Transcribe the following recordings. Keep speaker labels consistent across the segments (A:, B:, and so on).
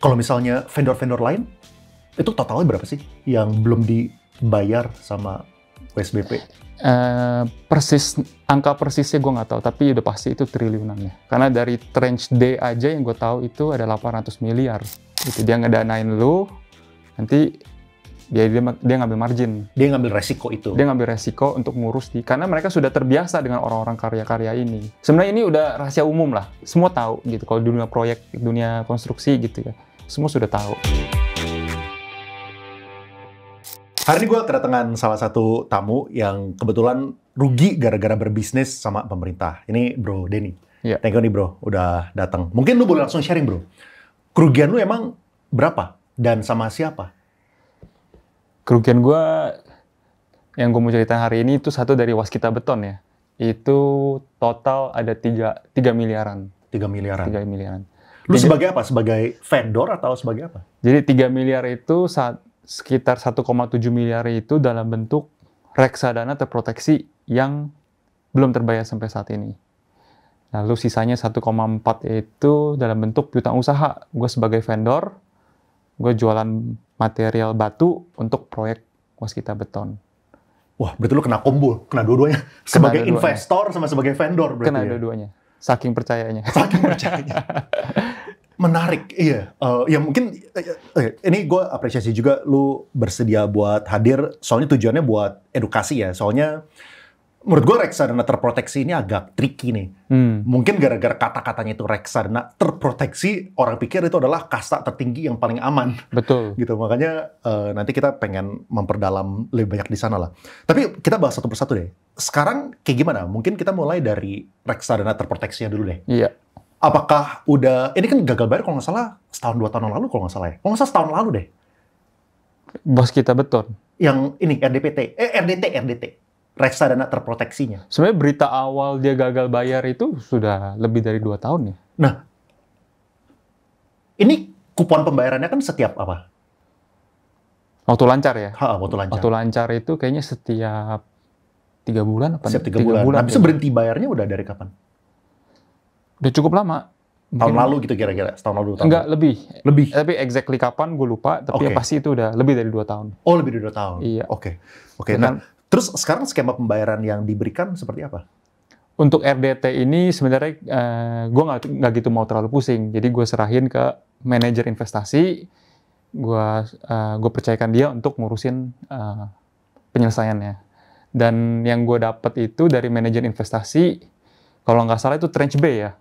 A: Kalau misalnya vendor-vendor lain, itu totalnya berapa sih yang belum dibayar sama WSBP?
B: Angka persisnya gue nggak tahu, tapi udah pasti itu triliunan ya. Karena dari tranche D aja yang gue tahu itu ada 800 miliar. Itu dia ngedanain lu, nanti dia ngambil margin.
A: Dia ngambil resiko itu.
B: Dia ngambil resiko untuk ngurus karena mereka sudah terbiasa dengan orang-orang karya-karya ini. Sebenarnya ini udah rahasia umum lah, semua tahu gitu. Kalau dunia proyek, dunia konstruksi gitu ya, semua sudah tahu.
A: Hari ini gue kedatangan salah satu tamu yang kebetulan rugi gara-gara berbisnis sama pemerintah. Ini Bro Denny.
B: Iya.
A: Thank you nih bro, udah datang. Mungkin lu boleh langsung sharing bro. Kerugian lu emang berapa? Dan sama siapa?
B: Kerugian gue yang gue mau cerita hari ini itu satu dari Waskita Beton ya. Itu total ada 3 miliaran.
A: 3 miliaran.
B: 3 miliaran.
A: Lu sebagai apa? Sebagai vendor atau sebagai apa?
B: Jadi 3 miliar itu sekitar 1,7 miliar itu dalam bentuk reksadana terproteksi yang belum terbayar sampai saat ini. Lalu sisanya 1,4 itu dalam bentuk piutang usaha. Gue sebagai vendor, gue jualan material batu untuk proyek Waskita Beton.
A: Wah, berarti lu kena combo, kena dua-duanya. Sebagai investor sama sebagai vendor berarti.
B: Kena dua-duanya, saking percayanya.
A: Saking percayanya. Menarik, iya. Ya mungkin, ini gue apresiasi juga lu bersedia buat hadir, soalnya tujuannya buat edukasi ya. Soalnya menurut gue reksadana terproteksi ini agak tricky nih. Mungkin gara-gara kata-katanya itu reksadana terproteksi, orang pikir itu adalah kasta tertinggi yang paling aman.
B: Betul.
A: Gitu, makanya nanti kita pengen memperdalam lebih banyak di sana lah. Tapi kita bahas satu persatu deh. Sekarang kayak gimana? Mungkin kita mulai dari reksadana terproteksinya dulu deh.
B: Iya.
A: Apakah udah, ini kan gagal bayar kalau nggak salah setahun 2 tahun yang lalu kalau nggak salah ya? Kalau nggak salah setahun lalu deh.
B: Waskita Beton.
A: Yang ini RDT. Reksadana terproteksinya.
B: Sebenarnya berita awal dia gagal bayar itu sudah lebih dari 2 tahun ya.
A: Nah, ini kupon pembayarannya kan setiap apa?
B: Waktu lancar ya?
A: Waktu lancar.
B: Waktu lancar itu kayaknya setiap 3 bulan apa?
A: Setiap 3 bulan. Habis itu berhenti bayarnya udah dari kapan?
B: Udah cukup lama.
A: Tahun lalu gitu kira-kira? Setahun lalu?
B: Enggak, lebih.
A: Lebih?
B: Tapi exactly kapan gue lupa, tapi yang pasti itu udah lebih dari 2 tahun.
A: Oh, lebih dari 2 tahun?
B: Iya.
A: Oke. Nah, terus sekarang skema pembayaran yang diberikan seperti apa?
B: Untuk RDT ini sebenarnya gue nggak gitu mau terlalu pusing. Jadi gue serahin ke manajer investasi, gue percayakan dia untuk ngurusin penyelesaiannya. Dan yang gue dapat itu dari manajer investasi, kalau nggak salah itu tranche B ya.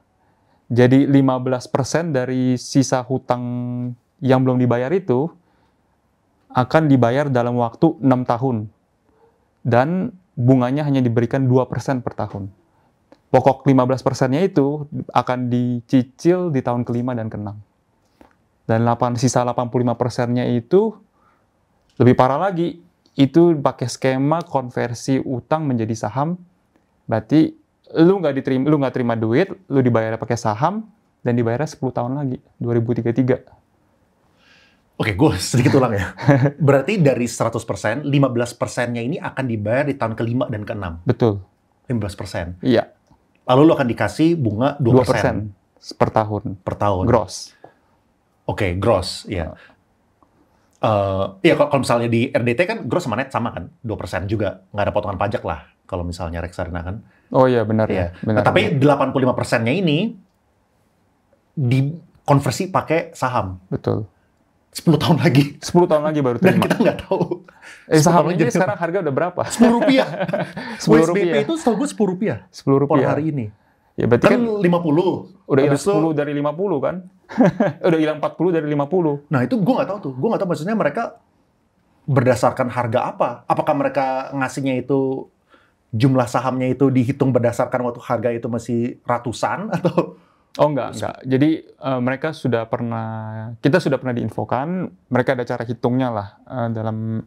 B: Jadi 15% dari sisa hutang yang belum dibayar itu akan dibayar dalam waktu 6 tahun. Dan bunganya hanya diberikan 2% per tahun. Pokok 15%-nya itu akan dicicil di tahun ke-5 dan ke-6. Dan sisa 85%-nya itu lebih parah lagi. Itu pakai skema konversi utang menjadi saham. Berarti lu nggak terima duit, lu dibayar pakai saham, dan dibayarnya 10 tahun lagi, 2033.
A: Oke, gue sedikit ulang ya. Berarti dari 100%, 15%-nya ini akan dibayar di tahun ke-5 dan ke-6?
B: Betul.
A: 15%?
B: Iya.
A: Lalu lu akan dikasih bunga 2%?
B: 2% per tahun.
A: Per tahun?
B: Gross.
A: Oke, gross, ya. Iya, kalau misalnya di RDT kan gross sama net sama kan? 2% juga. Nggak ada potongan pajak lah, kalau misalnya reksadana kan.
B: Oh iya, benar ya.
A: Benar, tapi 85%-nya ini dikonversi pakai saham.
B: Betul.
A: 10 tahun lagi.
B: 10 tahun lagi baru terima.
A: Dan kita nggak tahu.
B: Saham ini sekarang harga udah berapa?
A: Rp10.
B: Rp10.
A: WSBP itu setahu gue Rp10.
B: Rp10.
A: Per hari ini.
B: Ya berarti
A: kan 50.
B: Udah hilang 10 dari 50 kan? Udah hilang 40 dari 50.
A: Nah itu gue nggak tahu tuh. Gue nggak tahu maksudnya mereka berdasarkan harga apa. Apakah mereka ngasihnya itu jumlah sahamnya itu dihitung berdasarkan waktu harga itu masih ratusan atau?
B: Oh enggak. Jadi mereka kita sudah pernah diinfokan, mereka ada cara hitungnya lah dalam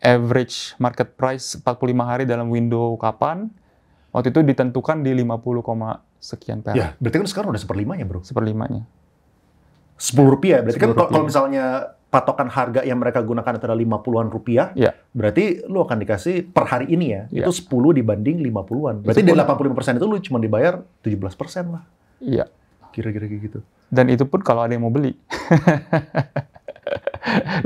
B: average market price 45 hari dalam window kapan. Waktu itu ditentukan di 50, sekian perak.
A: Ya, berarti kan sekarang udah 1/5-nya bro.
B: 1/5-nya.
A: Rp10. Berarti kan kalau misalnya patokan harga yang mereka gunakan itu adalah Rp50-an,
B: ya.
A: Berarti lu akan dikasih per hari ini ya, itu 10 dibanding 50-an. Berarti 10. Dari 85% itu lu cuma dibayar 17% lah.
B: Iya.
A: kira-kira kayak gitu.
B: Dan itu pun kalau ada yang mau beli.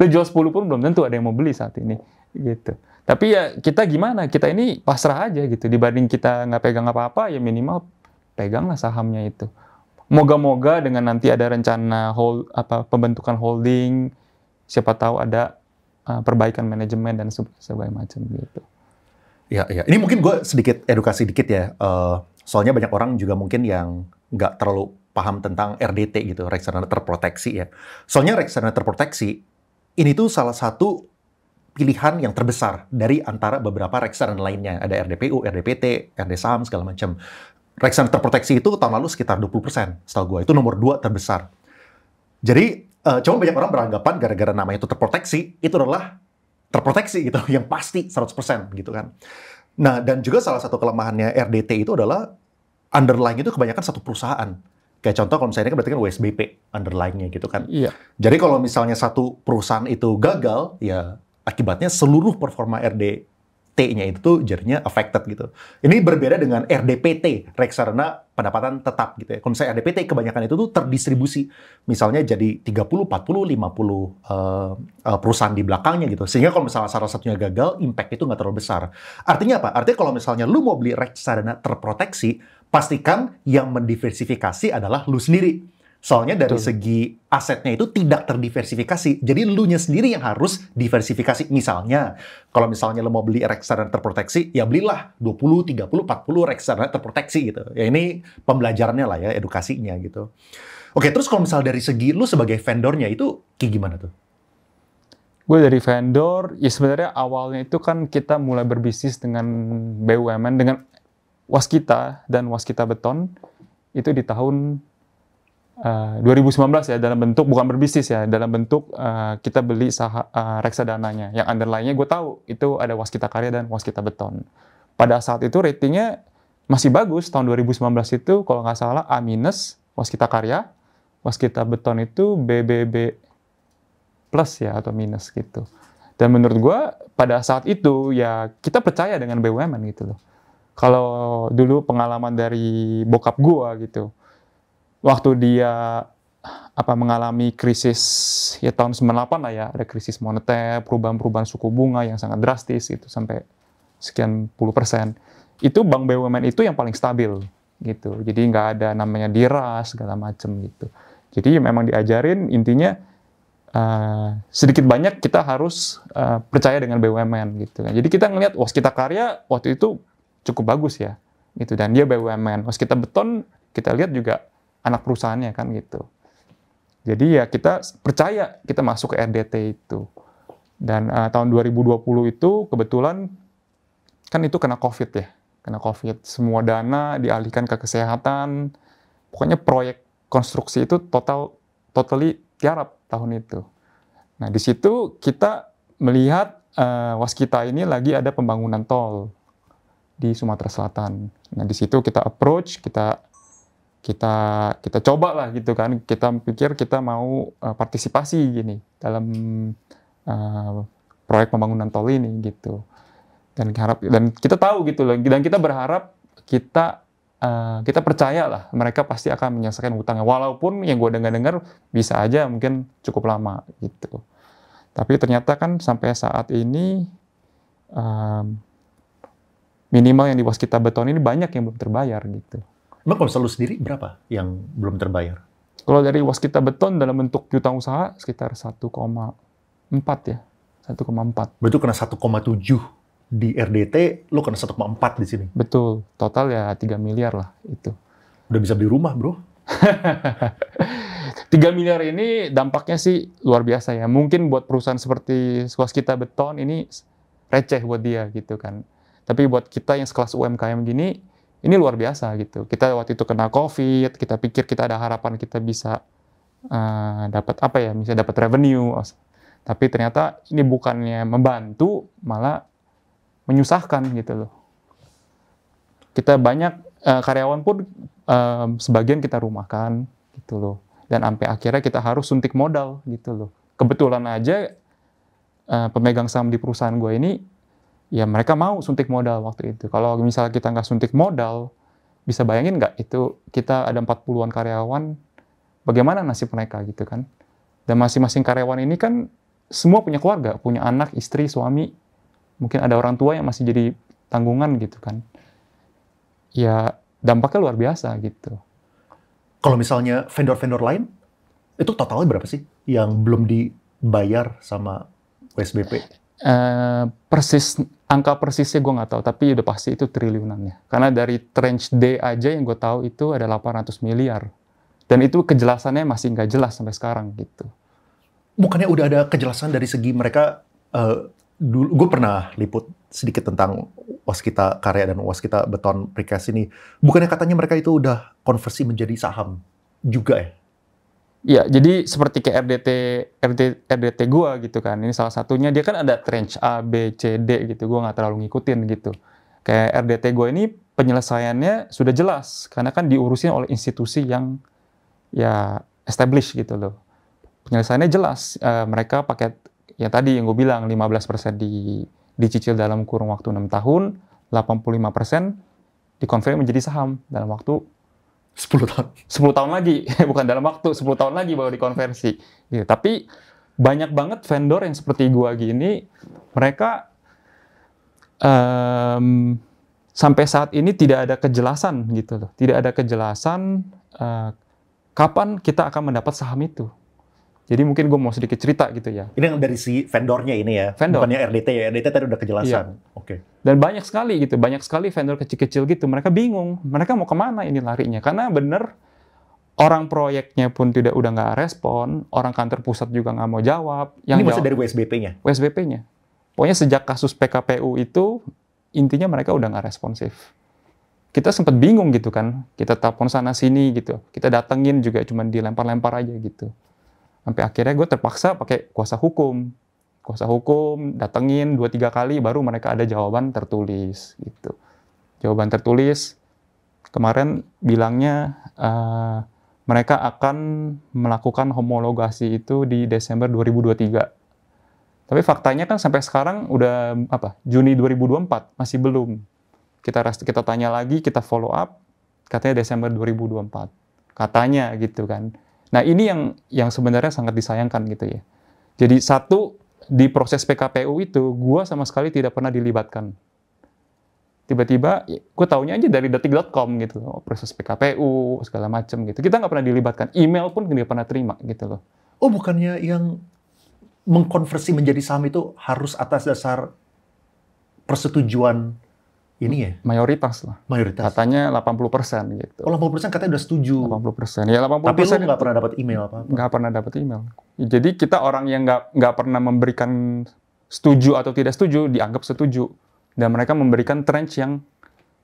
B: Lu jual 10 pun belum tentu ada yang mau beli saat ini gitu. Tapi ya kita gimana? Kita ini pasrah aja gitu. Dibanding kita nggak pegang apa-apa, ya minimal peganglah sahamnya itu. Moga-moga dengan nanti ada rencana pembentukan holding, siapa tahu ada perbaikan manajemen dan segala macam gitu.
A: Ya. Ini mungkin gue sedikit edukasi dikit ya. Soalnya banyak orang juga mungkin yang nggak terlalu paham tentang RDT gitu, reksadana terproteksi ya. Soalnya reksadana terproteksi ini tuh salah satu pilihan yang terbesar dari antara beberapa reksadana lainnya. Ada RDPU, RDPT, RD Saham, segala macam. Reksadana terproteksi itu tahun lalu sekitar 20%, setahu gue. Itu nomor 2 terbesar. Jadi, cuma banyak orang beranggapan gara-gara namanya itu terproteksi, itu adalah terproteksi gitu, yang pasti 100% gitu kan. Nah, dan juga salah satu kelemahannya RDT itu adalah underlying itu kebanyakan satu perusahaan. Kayak contoh kalau misalnya kan berarti kan WSBP underlying-nya gitu kan.
B: Iya.
A: Jadi kalau misalnya satu perusahaan itu gagal, ya akibatnya seluruh performa RDT-nya itu tuh jadinya affected gitu. Ini berbeda dengan RDPT, reksadana pendapatan tetap gitu ya. Kalau misalnya RDPT kebanyakan itu tuh terdistribusi. Misalnya jadi 30, 40, 50 perusahaan di belakangnya gitu. Sehingga kalau misalnya salah satunya gagal, impact itu nggak terlalu besar. Artinya apa? Artinya kalau misalnya lu mau beli reksadana terproteksi, pastikan yang mendiversifikasi adalah lu sendiri. Soalnya dari segi asetnya itu tidak terdiversifikasi. Jadi lu-nya sendiri yang harus diversifikasi. Misalnya, kalau misalnya lu mau beli reksadana terproteksi, ya belilah 20, 30, 40 reksadana terproteksi gitu. Ya ini pembelajarannya lah ya, edukasinya gitu. Oke, terus kalau misalnya dari segi lu sebagai vendornya itu kayak gimana tuh?
B: Gue dari vendor, ya sebenarnya awalnya itu kan kita mulai berbisnis dengan BUMN, dengan Waskita dan Waskita Beton, itu di tahun 2019 ya, dalam bentuk, bukan berbisnis ya, dalam bentuk kita beli reksadananya. Yang underlying-nya gue tahu, itu ada Waskita Karya dan Waskita Beton. Pada saat itu ratingnya masih bagus, tahun 2019 itu kalau nggak salah A- Waskita Karya, Waskita Beton itu BBB plus ya, atau minus gitu. Dan menurut gue, pada saat itu ya kita percaya dengan BUMN gitu loh. Kalau dulu pengalaman dari bokap gua gitu, waktu dia mengalami krisis ya tahun 98 lah ya, ada krisis moneter, perubahan-perubahan suku bunga yang sangat drastis itu sampai sekian puluh %. Itu bank BUMN itu yang paling stabil gitu. Jadi nggak ada namanya diras segala macem gitu. Jadi memang diajarin intinya sedikit banyak kita harus percaya dengan BUMN gitu. Jadi kita ngelihat Waskita Karya waktu itu cukup bagus ya, gitu. Dan dia BUMN. Waskita Beton kita lihat juga anak perusahaannya kan gitu. Jadi ya kita percaya kita masuk ke RDT itu. Dan tahun 2020 itu kebetulan kan itu kena COVID ya, kena COVID. Semua dana dialihkan ke kesehatan. Pokoknya proyek konstruksi itu totally tiarap tahun itu. Nah di situ kita melihat Waskita ini lagi ada pembangunan tol di Sumatera Selatan. Nah di situ kita approach, kita coba lah gitu kan. Kita pikir kita mau partisipasi gini dalam proyek pembangunan tol ini gitu. Dan kita tahu gitu loh. Dan kita berharap kita percaya lah mereka pasti akan menyelesaikan hutangnya. Walaupun yang gue dengar bisa aja mungkin cukup lama gitu. Tapi ternyata kan sampai saat ini minimal yang di Waskita Beton ini banyak yang belum terbayar gitu.
A: Emang kalau selalu sendiri berapa yang belum terbayar?
B: Kalau dari Waskita Beton dalam bentuk piutang usaha sekitar 1,4 ya. 1,4.
A: Berarti kena 1,7 di RDT, lo kena 1,4 di sini.
B: Betul. Total ya 3 miliar lah itu.
A: Udah bisa beli rumah, bro.
B: 3 miliar ini dampaknya sih luar biasa ya. Mungkin buat perusahaan seperti Waskita Beton ini receh buat dia gitu kan. Tapi buat kita yang sekelas UMKM gini, ini luar biasa gitu. Kita waktu itu kena COVID, kita pikir kita ada harapan kita bisa dapat misalnya dapat revenue. Tapi ternyata ini bukannya membantu, malah menyusahkan gitu loh. Kita banyak karyawan pun sebagian kita rumahkan gitu loh. Dan sampai akhirnya kita harus suntik modal gitu loh. Kebetulan aja pemegang saham di perusahaan gue ini, ya mereka mau suntik modal waktu itu. Kalau misalnya kita nggak suntik modal, bisa bayangin nggak itu kita ada 40-an karyawan, bagaimana nasib mereka gitu kan. Dan masing-masing karyawan ini kan semua punya keluarga, punya anak, istri, suami, mungkin ada orang tua yang masih jadi tanggungan gitu kan. Ya dampaknya luar biasa gitu.
A: Kalau misalnya vendor-vendor lain, itu totalnya berapa sih yang belum dibayar sama WSBP?
B: Angka persisnya gue nggak tahu, tapi udah pasti itu triliunan ya. Karena dari tranche D aja yang gue tahu itu ada 800 miliar. Dan itu kejelasannya masih nggak jelas sampai sekarang gitu.
A: Bukannya udah ada kejelasan dari segi mereka, dulu gue pernah liput sedikit tentang Waskita Karya dan Waskita Beton Precast ini. Bukannya katanya mereka itu udah konversi menjadi saham juga ya?
B: Iya, jadi seperti kayak RDT gua gitu kan. Ini salah satunya, dia kan ada tranche A, B, C, D gitu. Gua nggak terlalu ngikutin gitu. Kayak RDT gua ini penyelesaiannya sudah jelas. Karena kan diurusin oleh institusi yang ya established gitu loh. Penyelesaiannya jelas. Mereka pakai yang tadi yang gue bilang 15% dicicil dalam kurun waktu 6 tahun, 85% dikonvert menjadi saham dalam waktu
A: 10 tahun.
B: 10 tahun lagi, bukan dalam waktu, 10 tahun lagi baru dikonversi. Gitu. Tapi banyak banget vendor yang seperti gua gini, mereka sampai saat ini tidak ada kejelasan gitu loh. Tidak ada kejelasan kapan kita akan mendapat saham itu. Jadi mungkin gue mau sedikit cerita gitu ya.
A: Ini yang dari si vendornya ini ya,
B: vendor.
A: Bukannya RDT ya. RDT tadi udah kejelasan.
B: Iya.
A: Oke.
B: Dan banyak sekali gitu, banyak sekali vendor kecil-kecil gitu. Mereka bingung, mereka mau kemana ini larinya. Karena bener, orang proyeknya pun udah nggak respon, orang kantor pusat juga nggak mau jawab.
A: Ini maksud dari WSBP-nya?
B: WSBP-nya. Pokoknya sejak kasus PKPU itu, intinya mereka udah nggak responsif. Kita sempat bingung gitu kan, kita telepon sana-sini gitu. Kita datengin juga cuma dilempar-lempar aja gitu. Sampai akhirnya gue terpaksa pakai kuasa hukum. Kuasa hukum, datengin 2-3 kali, baru mereka ada jawaban tertulis. Gitu. Jawaban tertulis, kemarin bilangnya mereka akan melakukan homologasi itu di Desember 2023. Tapi faktanya kan sampai sekarang udah Juni 2024, masih belum. Kita tanya lagi, kita follow up, katanya Desember 2024. Katanya gitu kan. Nah ini yang sebenarnya sangat disayangkan gitu ya. Jadi satu, di proses PKPU itu, gue sama sekali tidak pernah dilibatkan. Tiba-tiba, gue taunya aja dari detik.com gitu loh, proses PKPU, segala macam gitu. Kita nggak pernah dilibatkan, email pun nggak pernah terima gitu loh.
A: Oh bukannya yang mengkonversi menjadi saham itu harus atas dasar persetujuan ini ya?
B: Mayoritas lah.
A: Mayoritas?
B: Katanya 80% gitu.
A: Oh 80% katanya udah setuju?
B: 80%. Ya 80%.
A: Tapi lu nggak pernah dapat email apa-apa?
B: Nggak pernah dapat email. Jadi kita orang yang nggak pernah memberikan setuju atau tidak setuju, dianggap setuju. Dan mereka memberikan tranche yang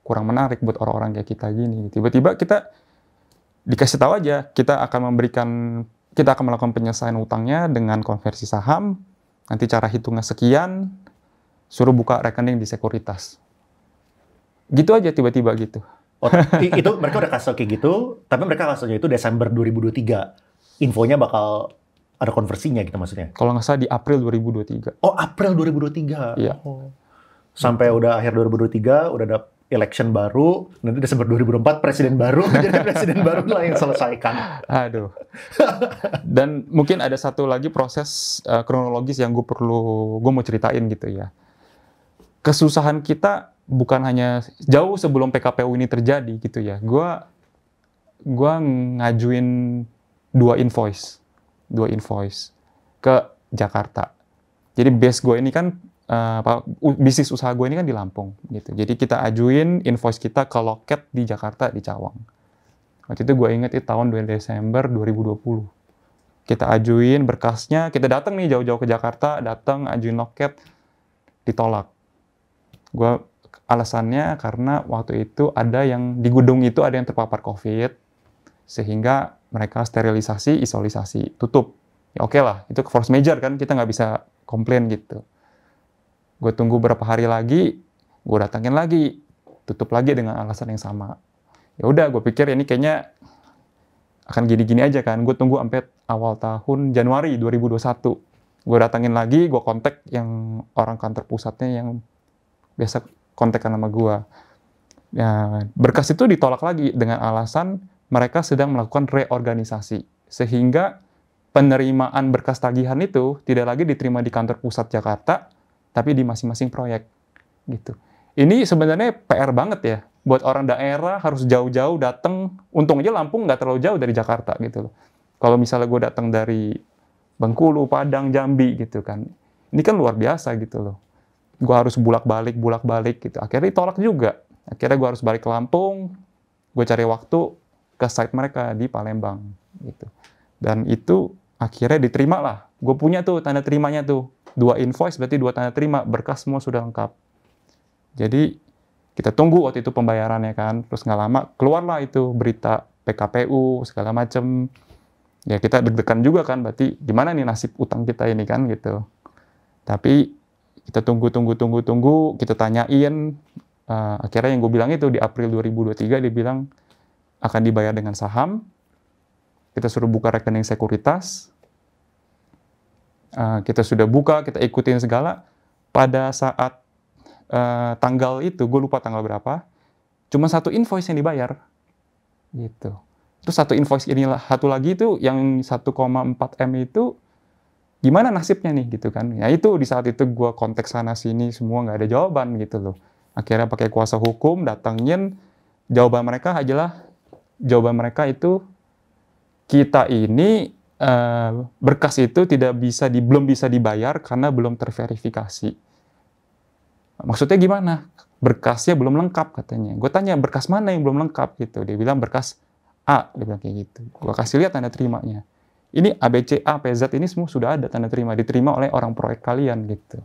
B: kurang menarik buat orang-orang kayak kita gini. Tiba-tiba kita dikasih tahu aja, kita akan melakukan penyelesaian utangnya dengan konversi saham, nanti cara hitungnya sekian, suruh buka rekening di sekuritas. Gitu aja tiba-tiba gitu.
A: Oh, itu mereka udah kasih kayak gitu, tapi mereka kasihnya itu Desember 2023. Infonya bakal ada konversinya gitu maksudnya?
B: Kalau nggak salah di April 2023.
A: Oh, April 2023?
B: Iya.
A: Oh. Sampai udah akhir 2023, udah ada election baru, nanti Desember 2024 presiden baru, jadi presiden baru lah yang selesaikan.
B: Aduh. Dan mungkin ada satu lagi proses kronologis yang gue mau ceritain gitu ya. Kesusahan kita bukan hanya jauh sebelum PKPU ini terjadi gitu ya. Gua ngajuin 2 invoice ke Jakarta. Jadi base gue ini kan bisnis usaha gue ini kan di Lampung gitu. Jadi kita ajuin invoice kita ke loket di Jakarta di Cawang. Waktu itu gue inget itu tahun 2 Desember 2020. Kita ajuin berkasnya, kita datang nih jauh-jauh ke Jakarta, ajuin loket, ditolak. Gue alasannya karena waktu itu ada yang di gedung itu ada yang terpapar COVID, sehingga mereka sterilisasi, isolisasi, tutup. Ya oke lah, itu force major kan, kita nggak bisa komplain gitu. Gue tunggu berapa hari lagi, gue datangin lagi, tutup lagi dengan alasan yang sama. Ya udah, gue pikir ini kayaknya akan gini-gini aja kan. Gue tunggu sampai awal tahun Januari 2021. Gue datangin lagi, gue kontak yang orang kantor pusatnya yang biasa kontak sama gue. Nah, berkas itu ditolak lagi dengan alasan mereka sedang melakukan reorganisasi. Sehingga penerimaan berkas tagihan itu tidak lagi diterima di kantor pusat Jakarta, tapi di masing-masing proyek. Gitu. Ini sebenarnya PR banget ya. Buat orang daerah harus jauh-jauh datang. Untung aja Lampung nggak terlalu jauh dari Jakarta gitu loh. Kalau misalnya gue datang dari Bengkulu, Padang, Jambi gitu kan. Ini kan luar biasa gitu loh. Gue harus bolak-balik gitu. Akhirnya ditolak juga. Akhirnya gue harus balik ke Lampung, gue cari waktu ke site mereka di Palembang gitu. Dan itu akhirnya diterima lah. Gue punya tuh tanda terimanya tuh. 2 invoice berarti 2 tanda terima, berkas semua sudah lengkap. Jadi kita tunggu waktu itu pembayarannya kan, terus nggak lama keluarlah itu berita PKPU segala macem. Ya kita deg-degan juga kan, berarti gimana nih nasib utang kita ini kan gitu. Tapi kita tunggu, kita tanyain. Akhirnya yang gue bilang itu di April 2023 dia bilang akan dibayar dengan saham. Kita suruh buka rekening sekuritas. Kita sudah buka, kita ikutin segala. Pada saat tanggal itu, gue lupa tanggal berapa, cuma 1 invoice yang dibayar. Gitu. Terus 1 invoice ini satu lagi itu yang 1,4 M itu gimana nasibnya nih gitu kan. Ya itu di saat itu gue kontak sana sini semua nggak ada jawaban gitu loh. Akhirnya pakai kuasa hukum, datangin, jawaban mereka itu, kita ini berkas itu belum bisa dibayar karena belum terverifikasi. Maksudnya gimana? Berkasnya belum lengkap katanya. Gue tanya, berkas mana yang belum lengkap gitu. Dia bilang berkas A, dia bilang kayak gitu. Gue kasih lihat tanda terimanya. Ini ABC, A, PZ ini semua sudah ada tanda terima, diterima oleh orang proyek kalian gitu.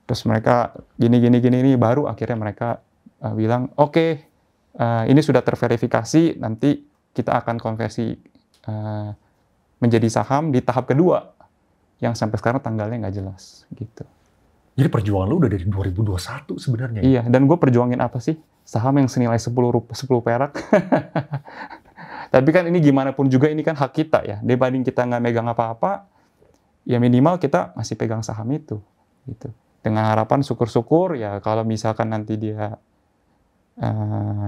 B: Terus mereka gini, baru akhirnya mereka bilang, oke, ini sudah terverifikasi, nanti kita akan konversi menjadi saham di tahap kedua, yang sampai sekarang tanggalnya nggak jelas. Gitu.
A: Jadi perjuangan lu udah dari 2021 sebenarnya?
B: Iya, dan gue perjuangin apa sih? Saham yang senilai 10 perak. Tapi kan ini gimana pun juga ini kan hak kita ya. Dibanding kita nggak megang apa-apa, ya minimal kita masih pegang saham itu. Gitu. Dengan harapan syukur-syukur ya kalau misalkan nanti dia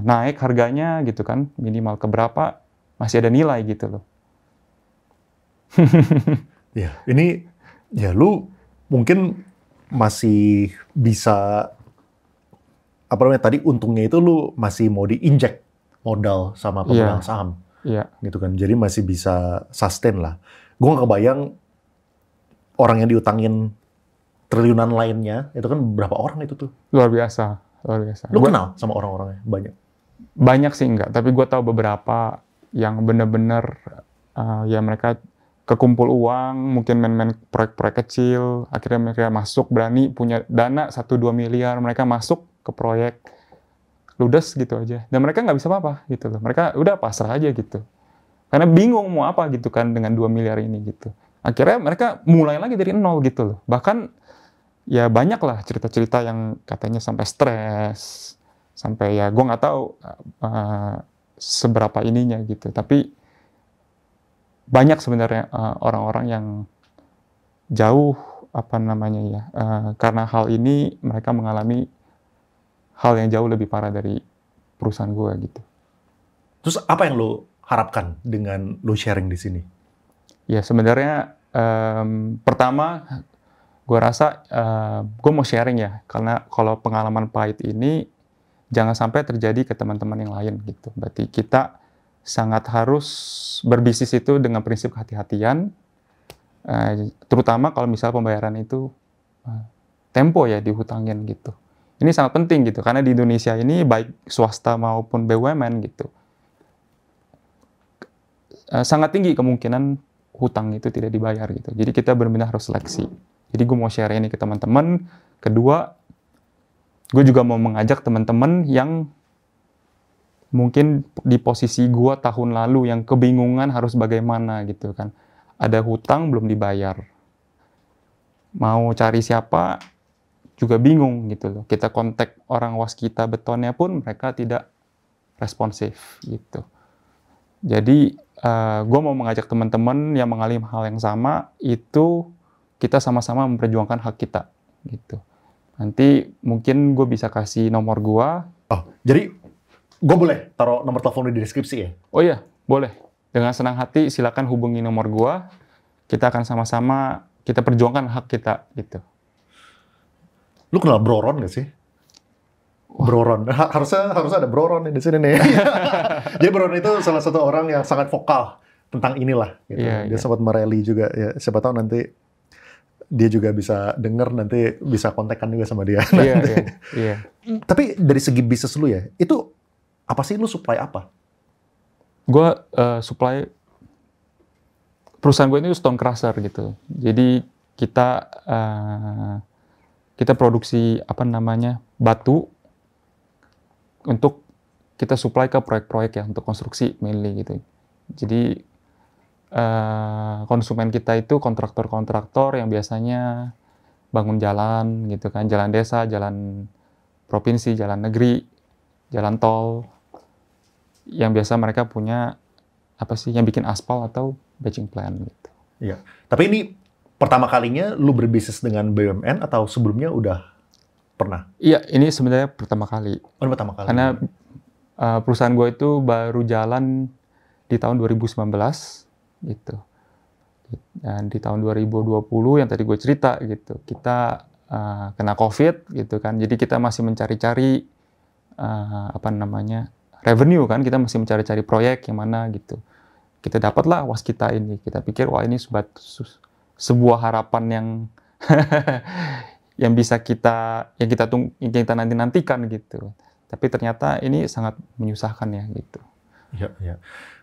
B: naik harganya gitu kan, minimal ke berapa, masih ada nilai gitu loh.
A: Ya, ini ya lu mungkin masih bisa apa namanya tadi untungnya itu lu masih mau diinjek modal sama pemegang saham.
B: Iya.
A: Gitu kan. Jadi masih bisa sustain lah. Gue nggak kebayang orang yang diutangin triliunan lainnya, itu kan berapa orang itu tuh?
B: Luar biasa.
A: Lu kenal sama orang-orangnya? Banyak?
B: Banyak sih enggak, tapi gue tahu beberapa yang benar-benar ya mereka kekumpul uang, mungkin main-main proyek-proyek kecil, akhirnya mereka masuk, berani punya dana 1-2 miliar, mereka masuk ke proyek, ludes gitu aja. Dan mereka nggak bisa apa-apa gitu loh. Mereka udah pasrah aja gitu. Karena bingung mau apa gitu kan dengan 2 miliar ini gitu. Akhirnya mereka mulai lagi dari nol gitu loh. Bahkan ya banyak lah cerita-cerita yang katanya sampai stres, sampai ya gue nggak tahu seberapa ininya gitu. Tapi banyak sebenarnya orang-orang yang jauh karena hal ini mereka mengalami hal yang jauh lebih parah dari perusahaan gue gitu.
A: Terus apa yang lo harapkan dengan lo sharing di sini?
B: Ya sebenarnya pertama gue rasa gue mau sharing ya, karena kalau pengalaman pahit ini jangan sampai terjadi ke teman-teman yang lain gitu. Berarti kita sangat harus berbisnis itu dengan prinsip kehati-hatian, terutama kalau misal pembayaran itu tempo ya dihutangin gitu. Ini sangat penting gitu, karena di Indonesia ini baik swasta maupun BUMN gitu, sangat tinggi kemungkinan hutang itu tidak dibayar gitu. Jadi kita benar-benar harus seleksi. Jadi gue mau share ini ke teman-teman. Kedua, gue juga mau mengajak teman-teman yang mungkin di posisi gue tahun lalu yang kebingungan harus bagaimana gitu kan. Ada hutang belum dibayar. Mau cari siapa juga bingung gitu loh. Kita kontak orang waskita betonnya pun mereka tidak responsif gitu. Jadi gue mau mengajak teman-teman yang mengalami hal yang sama, itu kita sama-sama memperjuangkan hak kita gitu. Nanti mungkin gue bisa kasih nomor gue.
A: Oh, jadi gue boleh taruh nomor telepon di deskripsi ya?
B: Oh iya, boleh. Dengan senang hati silakan hubungi nomor gue. Kita akan sama-sama kita perjuangkan hak kita gitu.
A: Lu kenal Bro Ron gak sih? Bro Ron. Harusnya ada Bro Ron di sini nih. Jadi Bro Ron itu salah satu orang yang sangat vokal tentang inilah. Gitu.
B: Iya,
A: Dia sempat merally juga. Ya, siapa tahu nanti dia juga bisa denger, nanti bisa kontakkan juga sama dia.
B: Iya.
A: Tapi dari segi bisnis lu ya, itu apa sih, lu supply apa?
B: Gue supply perusahaan gue ini stone crusher gitu. Jadi kita produksi batu untuk kita supply ke proyek-proyek ya untuk konstruksi mainly gitu. Jadi konsumen kita itu kontraktor-kontraktor yang biasanya bangun jalan gitu kan, jalan desa, jalan provinsi, jalan negeri, jalan tol, yang biasa mereka punya yang bikin aspal atau batching plant gitu.
A: Iya. Tapi ini pertama kalinya lu berbisnis dengan BUMN atau sebelumnya udah pernah?
B: Iya, ini sebenarnya pertama kali.
A: Oh, pertama kali.
B: Karena perusahaan gue itu baru jalan di tahun 2019 gitu. Dan di tahun 2020 yang tadi gue cerita gitu, kita kena COVID gitu kan. Jadi kita masih mencari-cari revenue kan, kita masih mencari-cari proyek yang mana gitu. Kita dapatlah Waskita ini. Kita pikir wah ini sebuah harapan yang yang bisa kita nantikan gitu. Tapi ternyata ini sangat menyusahkan ya gitu.
A: Iya.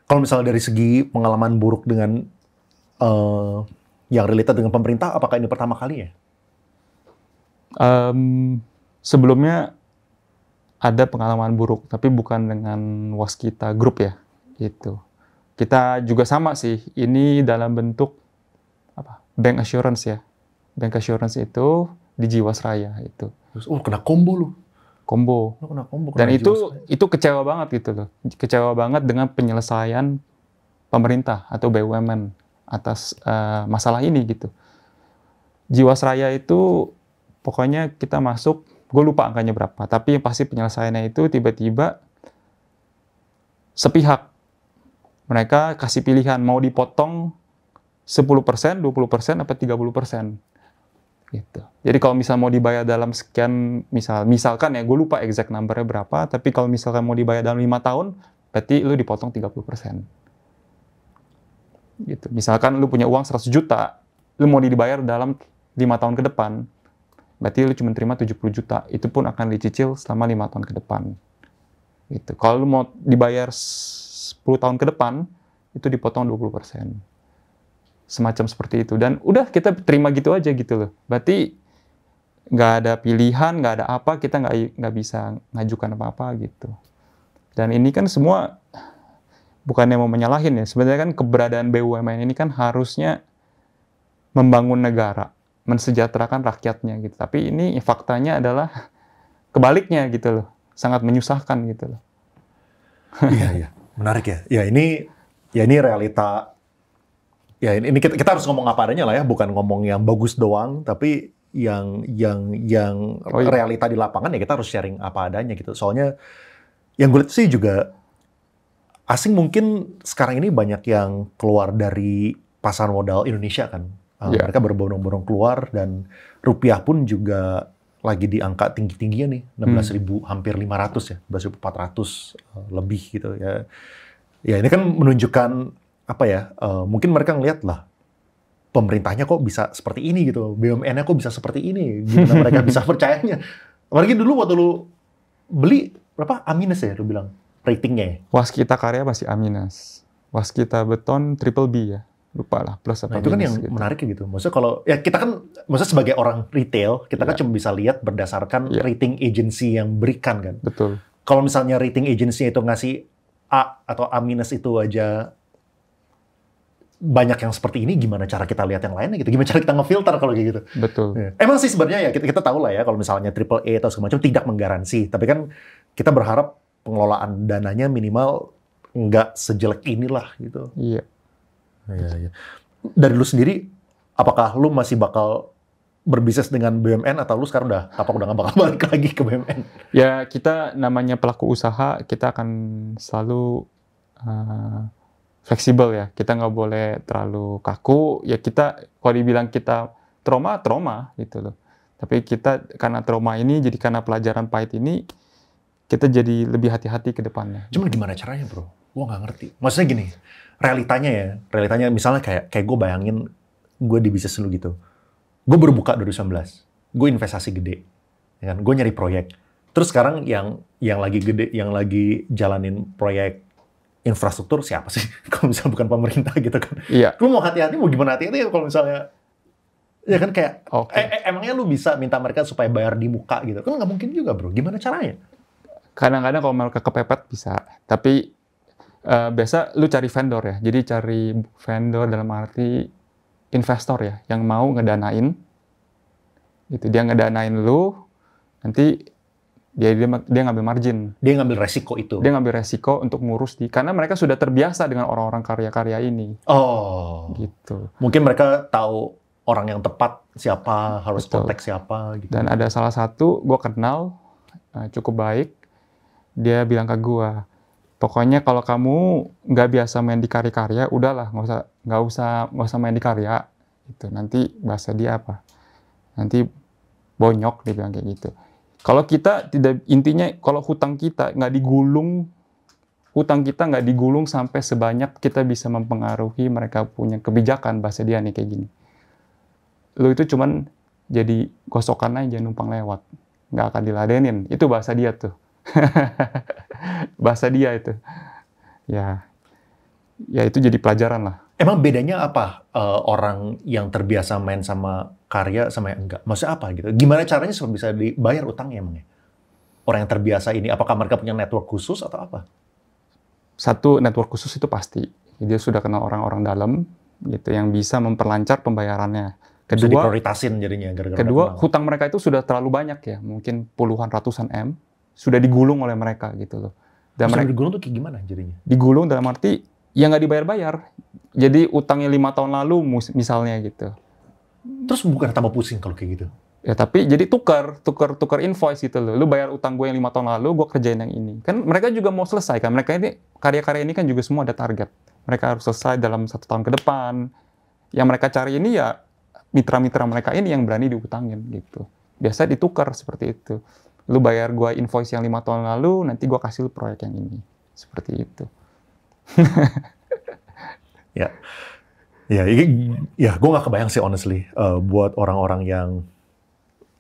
A: Kalau misalnya dari segi pengalaman buruk dengan yang related dengan pemerintah, apakah ini pertama kali ya?
B: Sebelumnya ada pengalaman buruk, tapi bukan dengan Waskita Group ya, gitu. Kita juga sama sih, ini dalam bentuk bank assurance ya. Bank assurance itu di Jiwasraya itu.
A: Oh, kena combo lu.
B: Combo.
A: Kena combo.
B: Dan itu kecewa banget gitu loh. Kecewa banget dengan penyelesaian pemerintah atau BUMN atas masalah ini gitu. Jiwasraya itu pokoknya kita masuk, gue lupa angkanya berapa, tapi pasti penyelesaiannya itu tiba-tiba sepihak. Mereka kasih pilihan mau dipotong 10%, 20%, apa 30%. Gitu. Jadi kalau misal mau dibayar dalam sekian, misalkan ya, gue lupa exact number-nya berapa, tapi kalau misalkan mau dibayar dalam 5 tahun, berarti lu dipotong 30%. Gitu. Misalkan lu punya uang 100 juta, lu mau dibayar dalam 5 tahun ke depan, berarti lu cuma terima 70 juta. Itu pun akan dicicil selama 5 tahun ke depan. Gitu. Kalau lu mau dibayar 10 tahun ke depan, itu dipotong 20%. Semacam seperti itu. Dan udah kita terima gitu aja gitu loh. Berarti nggak ada pilihan, nggak ada apa, kita nggak bisa ngajukan apa-apa gitu. Dan ini kan semua bukannya mau menyalahin ya. Sebenarnya kan keberadaan BUMN ini kan harusnya membangun negara, mensejahterakan rakyatnya gitu. Tapi ini faktanya adalah kebaliknya gitu loh. Sangat menyusahkan gitu loh.
A: Iya. Menarik ya. Ya ini realita. Ya ini kita harus ngomong apa adanya lah ya, bukan ngomong yang bagus doang, tapi yang realita di lapangan ya kita harus sharing apa adanya gitu. Soalnya yang gue lihat sih juga asing mungkin sekarang ini banyak yang keluar dari pasar modal Indonesia kan. Mereka berbondong-bondong keluar dan rupiah pun juga lagi di angka tinggi-tingginya nih, 16.000 hampir 500 ya, 11.400 lebih gitu ya. Ya ini kan menunjukkan mungkin mereka ngeliat lah pemerintahnya kok bisa seperti ini gitu, BUMN-nya kok bisa seperti ini, gimana mereka bisa percayanya. Apalagi dulu waktu lu beli berapa? A- ya lu bilang ratingnya ya?
B: Waskita Karya masih A-, Waskita Beton triple B ya, lupa lah plus apa.
A: Nah itu kan yang gitu. Menarik gitu. Maksudnya kalau ya kita kan, maksudnya sebagai orang retail kita kan cuma bisa lihat berdasarkan rating agency yang berikan kan.
B: Betul.
A: Kalau misalnya rating agency itu ngasih A atau A- itu aja banyak yang seperti ini, gimana cara kita lihat yang lainnya gitu? Gimana cara kita ngefilter kalau kayak gitu?
B: Betul.
A: Ya. Emang sih sebenarnya ya kita tahu lah ya kalau misalnya triple A atau segala macam tidak menggaransi, tapi kan kita berharap pengelolaan dananya minimal nggak sejelek inilah gitu.
B: Iya.
A: Iya. Dari lu sendiri, apakah lu masih bakal berbisnis dengan BUMN atau lu sekarang udah nggak bakal balik lagi ke BUMN?
B: Ya, kita namanya pelaku usaha, kita akan selalu fleksibel ya. Kita nggak boleh terlalu kaku. Ya kita, kalau dibilang kita trauma gitu loh. Tapi kita karena trauma ini, jadi karena pelajaran pahit ini, kita jadi lebih hati-hati ke depannya.
A: Cuman gimana caranya bro? Gue nggak ngerti. Maksudnya gini, realitanya misalnya kayak gue bayangin gue di bisnis lu gitu. Gue baru buka 2019, gue investasi gede, ya kan? Gue nyari proyek. Terus sekarang yang lagi gede, yang lagi jalanin proyek infrastruktur siapa sih? Kalau misalnya bukan pemerintah gitu kan?
B: Iya.
A: Lu mau hati-hati, mau gimana hati-hati kalau misalnya, ya kan kayak, emangnya lu bisa minta mereka supaya bayar di muka gitu? Kan nggak mungkin juga bro. Gimana caranya?
B: Kadang-kadang kalau mereka kepepet bisa, tapi biasa lu cari vendor ya. Jadi cari vendor dalam arti investor ya, yang mau ngedanain, gitu. Dia ngedanain lu, nanti dia ngambil margin.
A: Dia ngambil resiko itu.
B: Dia ngambil resiko untuk ngurus karena mereka sudah terbiasa dengan orang-orang karya-karya ini.
A: Oh.
B: Gitu.
A: Mungkin mereka tahu orang yang tepat siapa, harus
B: Betul.
A: kontak siapa. Gitu.
B: Dan ada salah satu gue kenal cukup baik, dia bilang ke gue, pokoknya kalau kamu nggak biasa main di karya-karya, udahlah nggak usah main di karya. Gitu. Nanti bahasa dia apa? Nanti bonyok, dia bilang kayak gitu. Kalau kita tidak, intinya kalau hutang kita nggak digulung sampai sebanyak kita bisa mempengaruhi mereka punya kebijakan, bahasa dia nih kayak gini. Lu itu cuman jadi gosokan aja, numpang lewat, nggak akan diladenin. Itu bahasa dia tuh. Bahasa dia itu. Ya itu jadi pelajaran lah.
A: Emang bedanya apa orang yang terbiasa main sama karya sama yang enggak? Maksudnya apa gitu? Gimana caranya supaya bisa dibayar utangnya emangnya? Orang yang terbiasa ini, apakah mereka punya network khusus atau apa?
B: Satu, network khusus itu pasti. Dia sudah kenal orang-orang dalam gitu yang bisa memperlancar pembayarannya.
A: Kedua, bisa diprioritasin jadinya.
B: Kedua, hutang mereka itu sudah terlalu banyak ya, mungkin puluhan ratusan M, sudah digulung oleh mereka gitu loh.
A: Dan mereka digulung tuh kayak gimana jadinya?
B: Digulung dalam arti ya nggak dibayar-bayar. Jadi utangnya 5 tahun lalu misalnya gitu.
A: Terus bukan tambah pusing kalau kayak gitu?
B: Ya tapi jadi tukar invoice gitu loh. Lu bayar utang gue yang 5 tahun lalu, gue kerjain yang ini. Kan mereka juga mau selesai kan. Mereka ini karya-karya ini kan juga semua ada target. Mereka harus selesai dalam 1 tahun ke depan. Yang mereka cari ini ya mitra-mitra mereka ini yang berani diutangin gitu. Biasa ditukar seperti itu. Lu bayar gue invoice yang 5 tahun lalu, nanti gue kasih lu proyek yang ini. Seperti itu.
A: Ya, gue nggak kebayang sih honestly buat orang-orang yang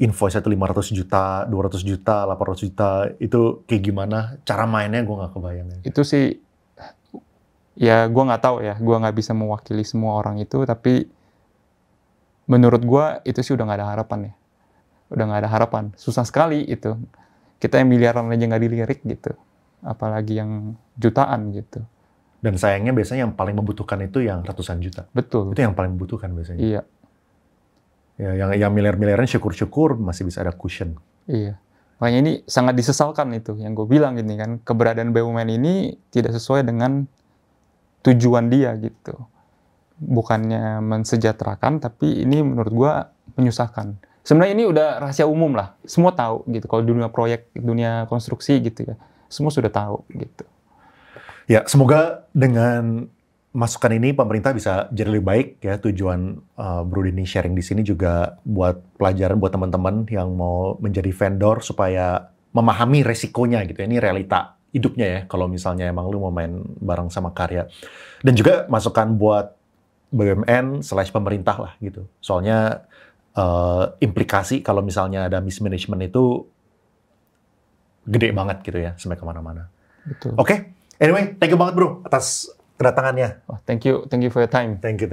A: invoice itu 500 juta, 200 juta, 800 juta itu kayak gimana cara mainnya, gue nggak kebayang.
B: Itu sih ya gue nggak tahu ya, gue nggak bisa mewakili semua orang itu, tapi menurut gue itu sih udah nggak ada harapan ya, udah nggak ada harapan, susah sekali itu. Kita yang miliaran aja nggak dilirik gitu, apalagi yang jutaan gitu.
A: Dan sayangnya biasanya yang paling membutuhkan itu yang ratusan juta.
B: Betul.
A: Itu yang paling membutuhkan biasanya.
B: Iya.
A: Ya, yang miliar-miliaran syukur-syukur masih bisa ada cushion.
B: Iya. Makanya ini sangat disesalkan itu, yang gue bilang gini kan, keberadaan BUMN ini tidak sesuai dengan tujuan dia gitu. Bukannya mensejahterakan, tapi ini menurut gue menyusahkan. Sebenarnya ini udah rahasia umum lah, semua tahu gitu. Kalau dunia proyek, dunia konstruksi gitu ya, semua sudah tahu gitu.
A: Ya, semoga dengan masukan ini pemerintah bisa jadi lebih baik ya. Tujuan Bro Denny sharing di sini juga buat pelajaran buat teman-teman yang mau menjadi vendor supaya memahami resikonya gitu. Ini realita hidupnya ya kalau misalnya emang lu mau main bareng sama karya. Dan juga masukan buat BUMN/pemerintah lah gitu. Soalnya implikasi kalau misalnya ada mismanagement itu gede banget gitu ya sampai kemana-mana.
B: Betul.
A: Oke. Anyway, thank you banget bro atas kedatangannya.
B: Thank you for your time.
A: Thank you.